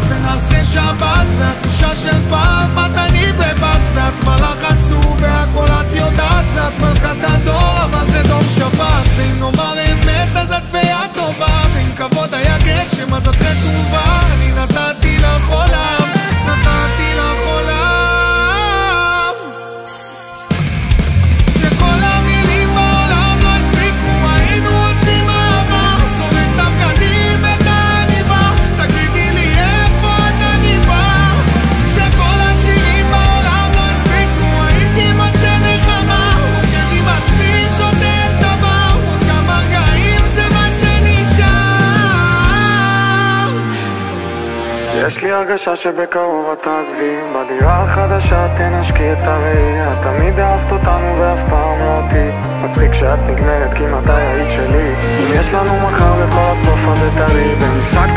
ונעשה שבת, ואת אישה של פעם, את אני בבת, ואת מלאך עצוב והכל את יודעת, ואת מלכת הדור אבל זה דור שבת, ואם נאמר אמת אז את פיה טובה, ואם כבוד היה גשם אז את רטובה. אני נתתי לך עולם, נתתי לך עולם, שכל המילים בעולם לא הספיקו, היינו עושים אהבה, זורק את הבגדים את העניבה, תגידי לי איפה את עניבה, שכל השירים בעולם לא הספיקו, הייתי מצא נחמה, רוקד עם עצמי שותה את דבר, עוד כמה רגעים זה מה שנשאר. יש לי הרגשה שבקרוב את תעזבי, בדירה החדשה תנשקי את הראי, את תמיד אהבת אותנו ואף פעם לא אותי, מצחיק שאת נגמרת כי מתי היית שלי, אם יש לנו מחר וכל הסוף הזה טרי במשחק